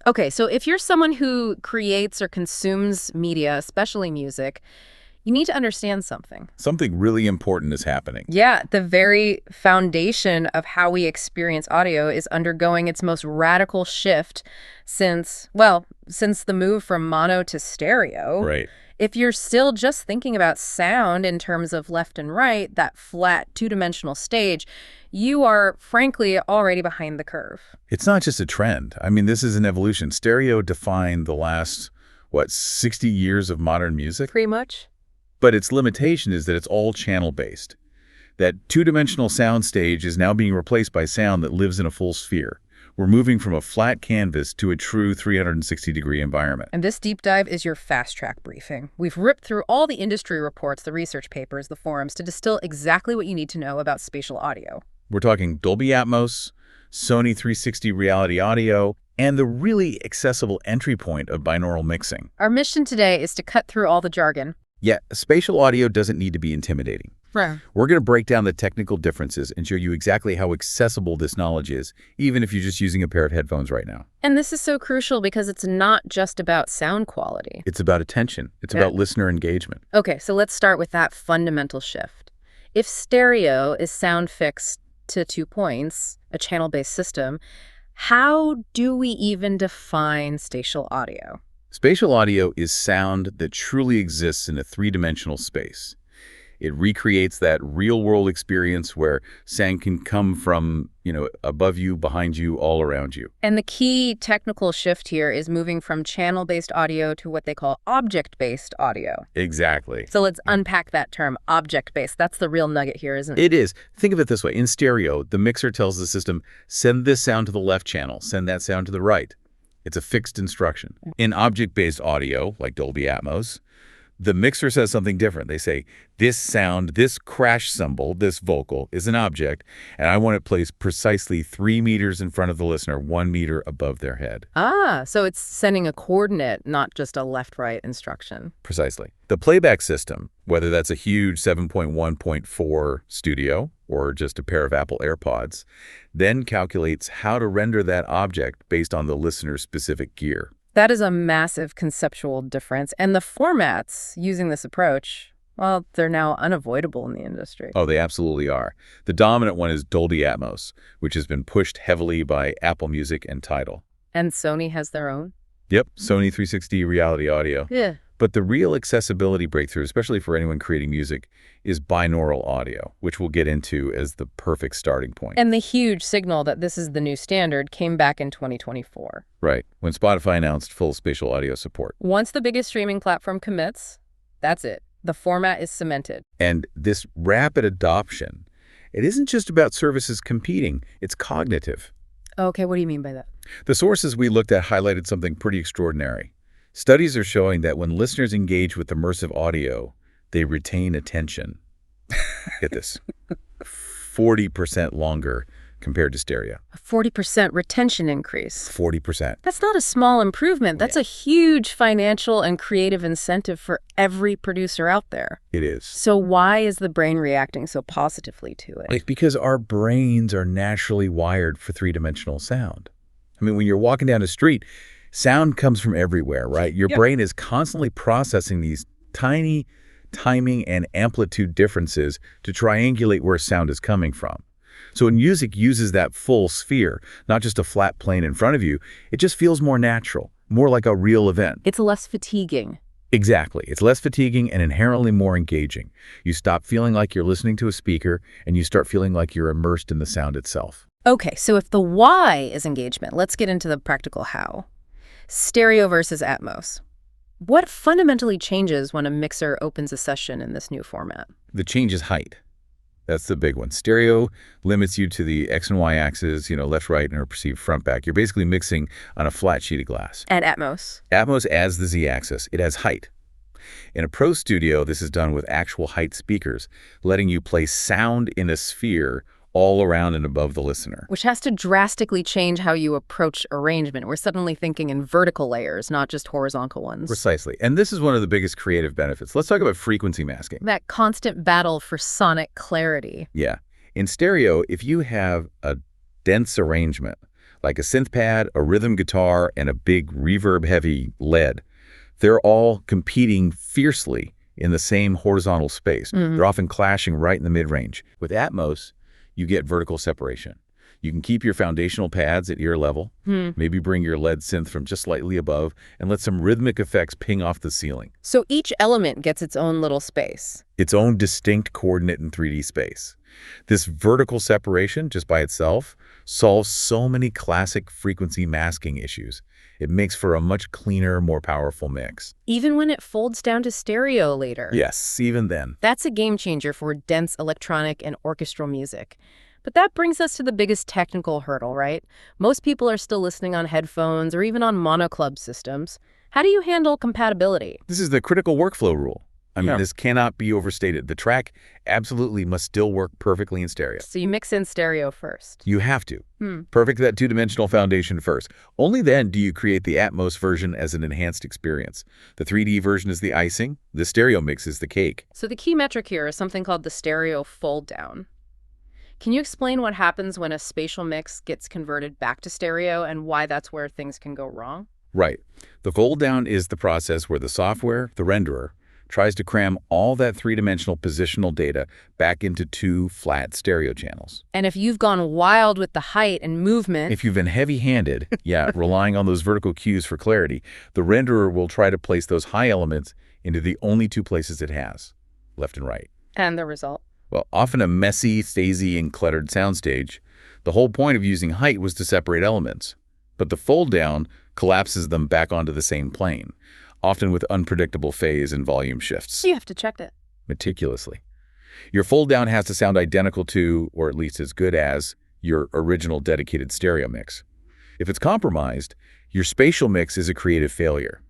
Okay, so if you're someone who creates or consumes media, especially music, you need to understand something. Something really important is happening. Yeah, the very foundation of how we experience audio is undergoing its most radical shift since the move from mono to stereo. Right. If you're still just thinking about sound in terms of left and right, that flat two-dimensional stage, you are frankly already behind the curve. It's not just a trend. I mean, this is an evolution. Stereo defined the last, 60 years of modern music? Pretty much. But its limitation is that it's all channel-based. That two-dimensional sound stage is now being replaced by sound that lives in a full sphere. We're moving from a flat canvas to a true 360-degree environment. And this deep dive is your fast-track briefing. We've ripped through all the industry reports, the research papers, the forums to distill exactly what you need to know about spatial audio. We're talking Dolby Atmos, Sony 360 Reality Audio, and the really accessible entry point of binaural mixing. Our mission today is to cut through all the jargon. Yet, spatial audio doesn't need to be intimidating. Right. We're going to break down the technical differences and show you exactly how accessible this knowledge is, even if you're just using a pair of headphones right now. And this is so crucial because it's not just about sound quality. It's about attention. It's about listener engagement. Okay, so let's start with that fundamental shift. If stereo is sound fixed to 2 points, a channel-based system, how do we even define spatial audio? Spatial audio is sound that truly exists in a three-dimensional space. It recreates that real-world experience where sound can come from, above you, behind you, all around you. And the key technical shift here is moving from channel-based audio to what they call object-based audio. Exactly. So let's unpack that term, object-based. That's the real nugget here, isn't it? It is. Think of it this way. In stereo, the mixer tells the system, send this sound to the left channel, send that sound to the right. It's a fixed instruction. In object-based audio, like Dolby Atmos, the mixer says something different. They say, this sound, this crash cymbal, this vocal is an object, and I want it placed precisely 3 meters in front of the listener, 1 meter above their head. Ah, so it's sending a coordinate, not just a left-right instruction. Precisely. The playback system, whether that's a huge 7.1.4 studio or just a pair of Apple AirPods, then calculates how to render that object based on the listener's specific gear. That is a massive conceptual difference. And the formats using this approach, well, they're now unavoidable in the industry. Oh, they absolutely are. The dominant one is Dolby Atmos, which has been pushed heavily by Apple Music and Tidal. And Sony has their own? Yep, Sony 360 Reality Audio. Yeah. But the real accessibility breakthrough, especially for anyone creating music, is binaural audio, which we'll get into as the perfect starting point. And the huge signal that this is the new standard came back in 2024. Right, when Spotify announced full spatial audio support. Once the biggest streaming platform commits, that's it. The format is cemented. And this rapid adoption, it isn't just about services competing, it's cognitive. Okay, what do you mean by that? The sources we looked at highlighted something pretty extraordinary. Studies are showing that when listeners engage with immersive audio, they retain attention. Get this, 40% longer compared to stereo. A 40% retention increase. 40%. That's not a small improvement. That's a huge financial and creative incentive for every producer out there. It is. So why is the brain reacting so positively to it? It's because our brains are naturally wired for three-dimensional sound. I mean, when you're walking down the street, sound comes from everywhere, right? Your brain is constantly processing these tiny timing and amplitude differences to triangulate where sound is coming from. So when music uses that full sphere, not just a flat plane in front of you, it just feels more natural, more like a real event. It's less fatiguing. Exactly. It's less fatiguing and inherently more engaging. You stop feeling like you're listening to a speaker, and you start feeling like you're immersed in the sound itself. Okay, so if the why is engagement, let's get into the practical how. Stereo versus Atmos. What fundamentally changes when a mixer opens a session in this new format? The change is height. That's the big one. Stereo limits you to the X and Y axis, left, right, and a perceived front, back. You're basically mixing on a flat sheet of glass. And Atmos? Atmos adds the Z axis. It has height. In a pro studio, this is done with actual height speakers, letting you place sound in a sphere all around and above the listener. Which has to drastically change how you approach arrangement. We're suddenly thinking in vertical layers, not just horizontal ones. Precisely. And this is one of the biggest creative benefits. Let's talk about frequency masking. That constant battle for sonic clarity. Yeah. In stereo, if you have a dense arrangement, like a synth pad, a rhythm guitar, and a big reverb-heavy lead. They're all competing fiercely in the same horizontal space. They're often clashing right in the mid-range. With Atmos, you get vertical separation. You can keep your foundational pads at ear level, maybe bring your lead synth from just slightly above, and let some rhythmic effects ping off the ceiling. So each element gets its own little space. Its own distinct coordinate in 3D space. This vertical separation, just by itself, solves so many classic frequency masking issues. It makes for a much cleaner, more powerful mix. Even when it folds down to stereo later. Yes, even then. That's a game changer for dense electronic and orchestral music. But that brings us to the biggest technical hurdle, right? Most people are still listening on headphones or even on monoclub systems. How do you handle compatibility? This is the critical workflow rule. I mean, this cannot be overstated. The track absolutely must still work perfectly in stereo. So you mix in stereo first. You have to. Perfect that two-dimensional foundation first. Only then do you create the Atmos version as an enhanced experience. The 3D version is the icing. The stereo mix is the cake. So the key metric here is something called the stereo fold down. Can you explain what happens when a spatial mix gets converted back to stereo and why that's where things can go wrong? Right. The fold down is the process where the software, the renderer, tries to cram all that three-dimensional positional data back into two flat stereo channels. And if you've gone wild with the height and movement... If you've been heavy-handed, relying on those vertical cues for clarity, the renderer will try to place those high elements into the only two places it has, left and right. And the result? Well, often a messy, stagey, and cluttered soundstage. The whole point of using height was to separate elements. But the fold-down collapses them back onto the same plane, often with unpredictable phase and volume shifts. You have to check it. Meticulously. Your fold-down has to sound identical to, or at least as good as, your original dedicated stereo mix. If it's compromised, your spatial mix is a creative failure.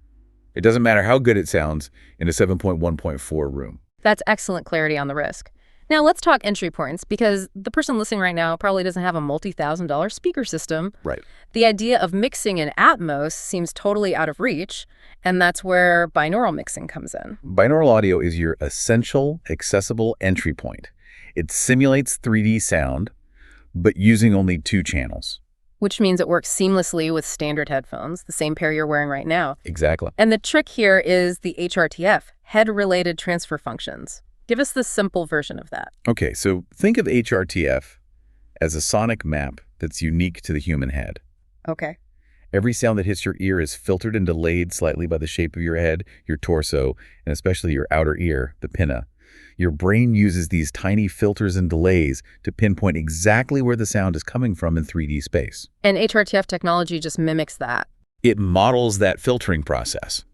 It doesn't matter how good it sounds in a 7.1.4 room. That's excellent clarity on the risk. Now let's talk entry points, because the person listening right now probably doesn't have a multi-$1,000 speaker system. Right. The idea of mixing in Atmos seems totally out of reach, and that's where binaural mixing comes in. Binaural audio is your essential, accessible entry point. It simulates 3D sound, but using only two channels. Which means it works seamlessly with standard headphones, the same pair you're wearing right now. Exactly. And the trick here is the HRTF, head-related transfer functions. Give us the simple version of that. Okay, so think of HRTF as a sonic map that's unique to the human head. Okay. Every sound that hits your ear is filtered and delayed slightly by the shape of your head, your torso, and especially your outer ear, the pinna. Your brain uses these tiny filters and delays to pinpoint exactly where the sound is coming from in 3D space. And HRTF technology just mimics that. It models that filtering process.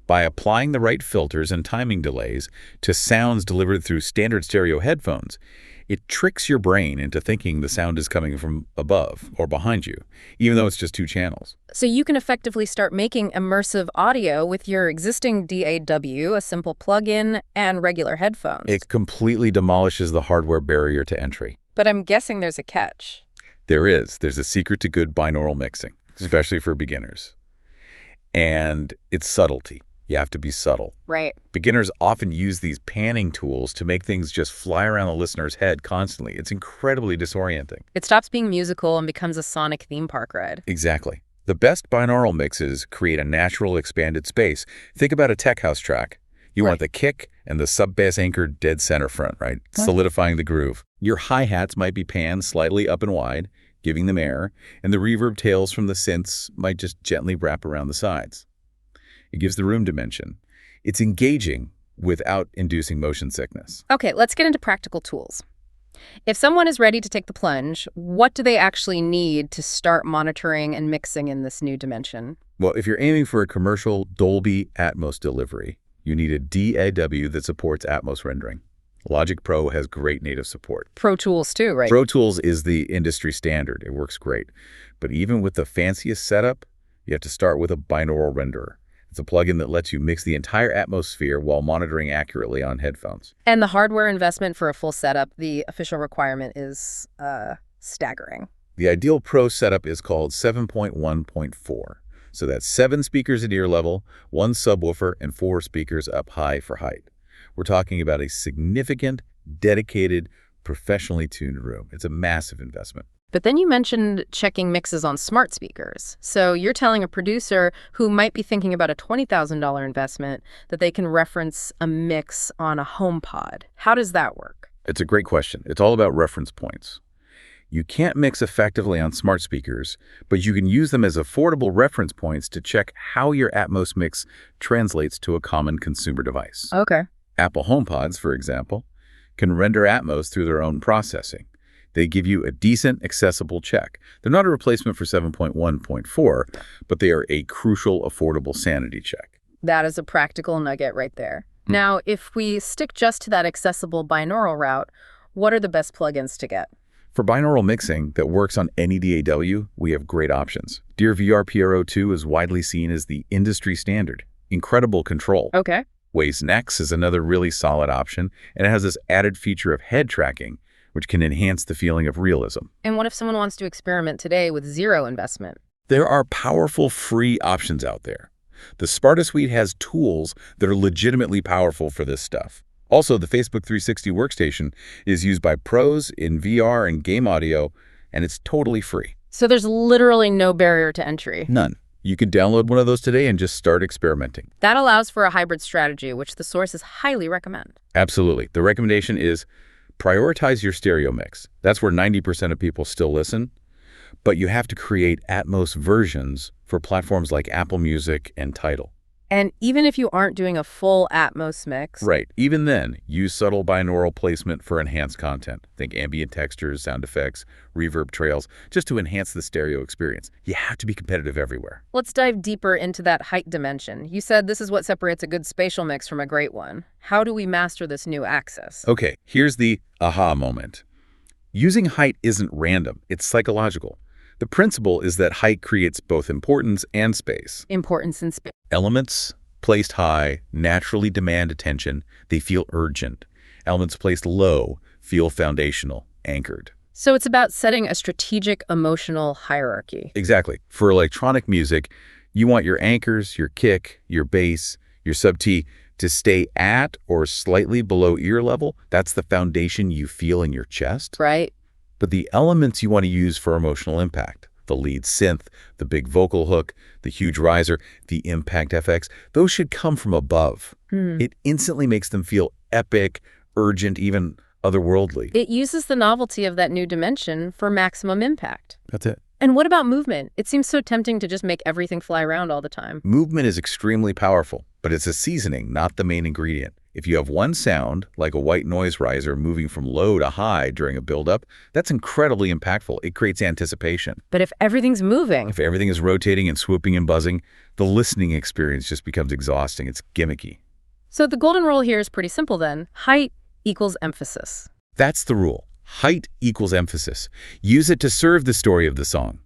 By applying the right filters and timing delays to sounds delivered through standard stereo headphones, it tricks your brain into thinking the sound is coming from above or behind you, even though it's just two channels. So you can effectively start making immersive audio with your existing DAW, a simple plug-in, and regular headphones. It completely demolishes the hardware barrier to entry. But I'm guessing there's a catch. There is. There's a secret to good binaural mixing, especially for beginners. And it's subtlety. You have to be subtle. Right. Beginners often use these panning tools to make things just fly around the listener's head constantly. It's incredibly disorienting. It stops being musical and becomes a sonic theme park ride. Exactly. The best binaural mixes create a natural expanded space. Think about a tech house track. You want the kick and the sub-bass anchor dead center front, right? Solidifying the groove. Your hi-hats might be panned slightly up and wide, giving them air, and the reverb tails from the synths might just gently wrap around the sides. It gives the room dimension. It's engaging without inducing motion sickness. Okay, let's get into practical tools. If someone is ready to take the plunge, what do they actually need to start monitoring and mixing in this new dimension? Well, if you're aiming for a commercial Dolby Atmos delivery, you need a DAW that supports Atmos rendering. Logic Pro has great native support. Pro Tools too, right? Pro Tools is the industry standard. It works great. But even with the fanciest setup, you have to start with a binaural renderer. It's a plugin that lets you mix the entire atmosphere while monitoring accurately on headphones. And the hardware investment for a full setup, the official requirement is staggering. The ideal Pro setup is called 7.1.4. So that's 7 speakers at ear level, 1 subwoofer, and 4 speakers up high for height. We're talking about a significant, dedicated, professionally tuned room. It's a massive investment. But then you mentioned checking mixes on smart speakers. So you're telling a producer who might be thinking about a $20,000 investment that they can reference a mix on a HomePod. How does that work? It's a great question. It's all about reference points. You can't mix effectively on smart speakers, but you can use them as affordable reference points to check how your Atmos mix translates to a common consumer device. Okay. Apple HomePods, for example, can render Atmos through their own processing. They give you a decent, accessible check. They're not a replacement for 7.1.4, but they are a crucial, affordable sanity check. That is a practical nugget right there. Now, if we stick just to that accessible binaural route, what are the best plugins to get? For binaural mixing that works on any DAW, we have great options. Dear VR PRO2 is widely seen as the industry standard. Incredible control. Okay. Waze Nex is another really solid option, and it has this added feature of head tracking, which can enhance the feeling of realism. And what if someone wants to experiment today with zero investment? There are powerful free options out there. The Sparta Suite has tools that are legitimately powerful for this stuff. Also, the Facebook 360 workstation is used by pros in VR and game audio, and it's totally free. So there's literally no barrier to entry. None. You could download one of those today and just start experimenting. That allows for a hybrid strategy, which the sources highly recommend. Absolutely. The recommendation is prioritize your stereo mix. That's where 90% of people still listen. But you have to create Atmos versions for platforms like Apple Music and Tidal. And even if you aren't doing a full Atmos mix. Right. Even then, use subtle binaural placement for enhanced content. Think ambient textures, sound effects, reverb trails, just to enhance the stereo experience. You have to be competitive everywhere. Let's dive deeper into that height dimension. You said this is what separates a good spatial mix from a great one. How do we master this new axis? Okay, here's the aha moment. Using height isn't random. It's psychological. The principle is that height creates both importance and space. Importance and space. Elements placed high naturally demand attention. They feel urgent. Elements placed low feel foundational, anchored. So it's about setting a strategic emotional hierarchy. Exactly. For electronic music, you want your anchors, your kick, your bass, your sub-T to stay at or slightly below ear level. That's the foundation you feel in your chest. Right. But the elements you want to use for emotional impact, the lead synth, the big vocal hook, the huge riser, the impact FX, those should come from above. It instantly makes them feel epic, urgent, even otherworldly. It uses the novelty of that new dimension for maximum impact. That's it. And what about movement? It seems so tempting to just make everything fly around all the time. Movement is extremely powerful, but it's a seasoning, not the main ingredient. If you have one sound, like a white noise riser moving from low to high during a buildup, that's incredibly impactful. It creates anticipation. But if everything's moving, If everything is rotating and swooping and buzzing, the listening experience just becomes exhausting. It's gimmicky. so the golden rule here is pretty simple then. Height equals emphasis. That's the rule. Height equals emphasis. Use it to serve the story of the song,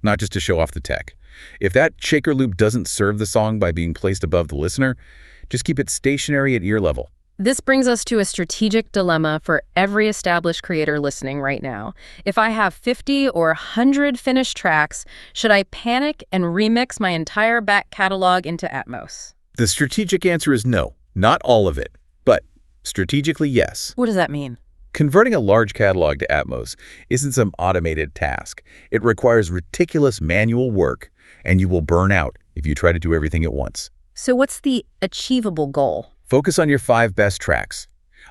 not just to show off the tech. If that shaker loop doesn't serve the song by being placed above the listener, just keep it stationary at ear level. This brings us to a strategic dilemma for every established creator listening right now. If I have 50 or 100 finished tracks, should I panic and remix my entire back catalog into Atmos? The strategic answer is no, not all of it, but strategically yes. What does that mean? Converting a large catalog to Atmos isn't some automated task. It requires meticulous manual work, and you will burn out if you try to do everything at once. So what's the achievable goal? Focus on your 5 best tracks.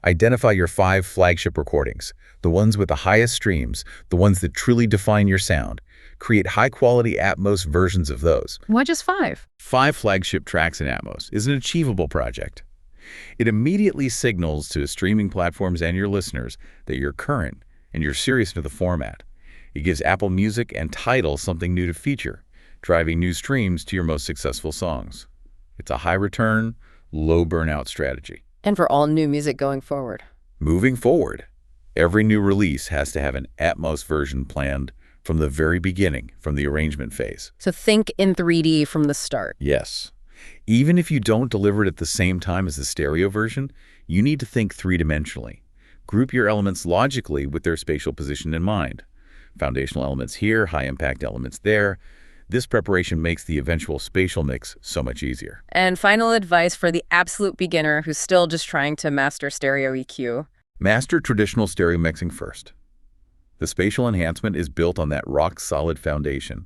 Identify your 5 flagship recordings, the ones with the highest streams, the ones that truly define your sound. Create high-quality Atmos versions of those. Why just 5? 5 flagship tracks in Atmos is an achievable project. It immediately signals to streaming platforms and your listeners that you're current and you're serious to the format. It gives Apple Music and Tidal something new to feature, driving new streams to your most successful songs. It's a high-return, low-burnout strategy. And for all new music going forward. Moving forward, every new release has to have an Atmos version planned from the very beginning, from the arrangement phase. So think in 3D from the start. Yes. Even if you don't deliver it at the same time as the stereo version, you need to think three-dimensionally. Group your elements logically with their spatial position in mind. Foundational elements here, high-impact elements there. This preparation makes the eventual spatial mix so much easier. And final advice for the absolute beginner who's still just trying to master stereo EQ. Master traditional stereo mixing first. The spatial enhancement is built on that rock-solid foundation.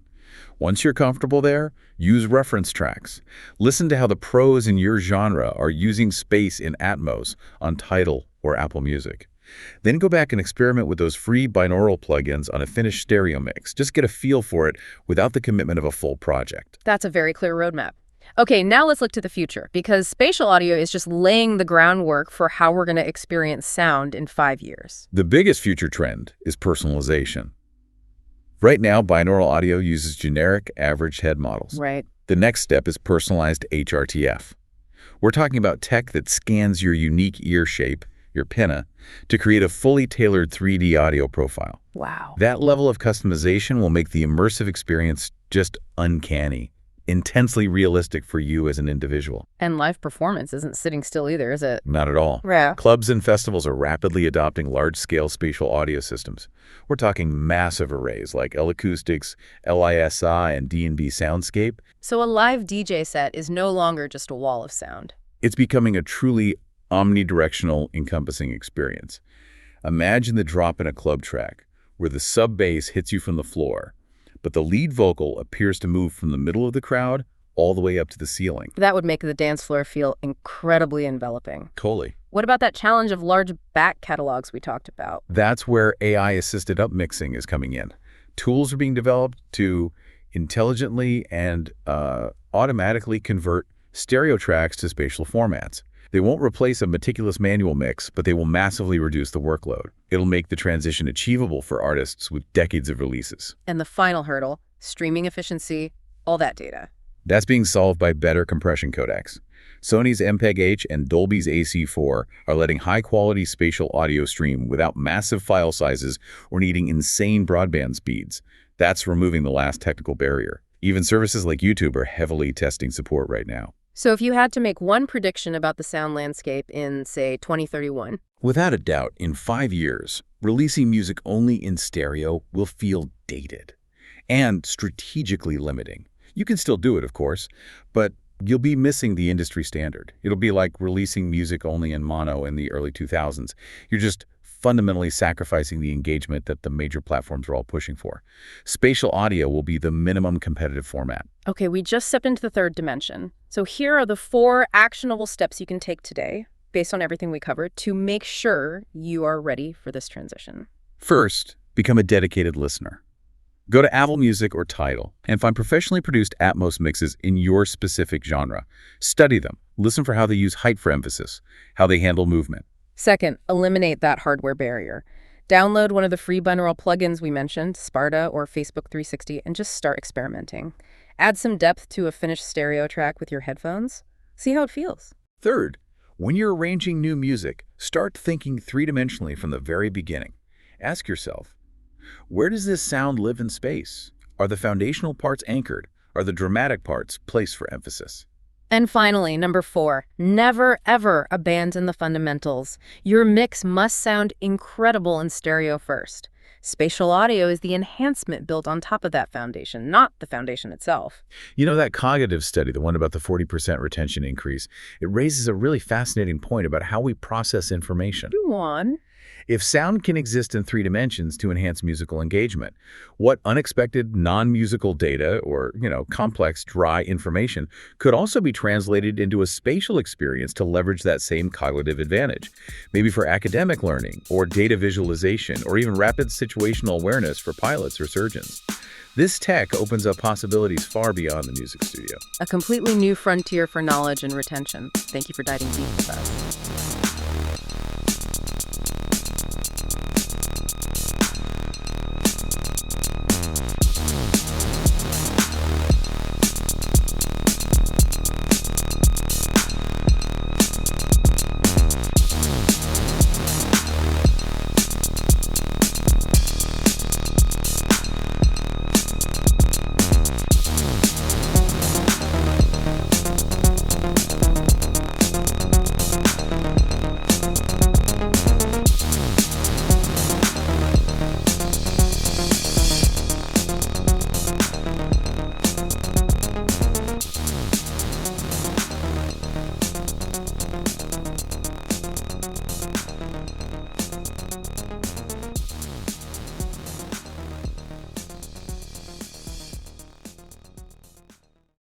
Once you're comfortable there, use reference tracks. Listen to how the pros in your genre are using space in Atmos on Tidal or Apple Music. Then go back and experiment with those free binaural plugins on a finished stereo mix. Just get a feel for it without the commitment of a full project. That's a very clear roadmap. Okay, now let's look to the future, because spatial audio is just laying the groundwork for how we're going to experience sound in 5 years. The biggest future trend is personalization. Right now, binaural audio uses generic average head models. Right. The next step is personalized HRTF. We're talking about tech that scans your unique ear shape, your pinna, to create a fully tailored 3D audio profile. Wow. That level of customization will make the immersive experience just uncanny, intensely realistic for you as an individual. And live performance isn't sitting still either, is it? Not at all. Yeah. Clubs and festivals are rapidly adopting large-scale spatial audio systems. We're talking massive arrays like L-Acoustics, LISI, and D&B Soundscape. So a live DJ set is no longer just a wall of sound. It's becoming a truly omnidirectional, encompassing experience. Imagine the drop in a club track, where the sub-bass hits you from the floor, but the lead vocal appears to move from the middle of the crowd all the way up to the ceiling. That would make the dance floor feel incredibly enveloping. Totally. What about that challenge of large back catalogs we talked about? That's where AI-assisted upmixing is coming in. Tools are being developed to intelligently and automatically convert stereo tracks to spatial formats. They won't replace a meticulous manual mix, but they will massively reduce the workload. It'll make the transition achievable for artists with decades of releases. And the final hurdle, streaming efficiency, all that data. That's being solved by better compression codecs. Sony's MPEG-H and Dolby's AC4 are letting high-quality spatial audio stream without massive file sizes or needing insane broadband speeds. That's removing the last technical barrier. Even services like YouTube are heavily testing support right now. So if you had to make one prediction about the sound landscape in, say, 2031? Without a doubt, in 5 years, releasing music only in stereo will feel dated and strategically limiting. You can still do it, of course, but you'll be missing the industry standard. It'll be like releasing music only in mono in the early 2000s. You're just fundamentally sacrificing the engagement that the major platforms are all pushing for. Spatial audio will be the minimum competitive format. Okay, we just stepped into the third dimension. So here are the 4 actionable steps you can take today, based on everything we covered, to make sure you are ready for this transition. First, become a dedicated listener. Go to Apple Music or Tidal and find professionally produced Atmos mixes in your specific genre. Study them. Listen for how they use height for emphasis, how they handle movement. Second, eliminate that hardware barrier. Download one of the free binaural plugins we mentioned, Sparta or Facebook 360, and just start experimenting. Add some depth to a finished stereo track with your headphones. See how it feels. Third, when you're arranging new music, start thinking three-dimensionally from the very beginning. Ask yourself, where does this sound live in space? Are the foundational parts anchored? Are the dramatic parts placed for emphasis? And finally, number 4, never ever abandon the fundamentals. Your mix must sound incredible in stereo first. Spatial audio is the enhancement built on top of that foundation, not the foundation itself. You know, that cognitive study, the one about the 40% retention increase, it raises a really fascinating point about how we process information. Go on. If sound can exist in 3 dimensions to enhance musical engagement, what unexpected non-musical data or, complex, dry information could also be translated into a spatial experience to leverage that same cognitive advantage, maybe for academic learning or data visualization or even rapid situational awareness for pilots or surgeons. This tech opens up possibilities far beyond the music studio. A completely new frontier for knowledge and retention. Thank you for diving deep with us.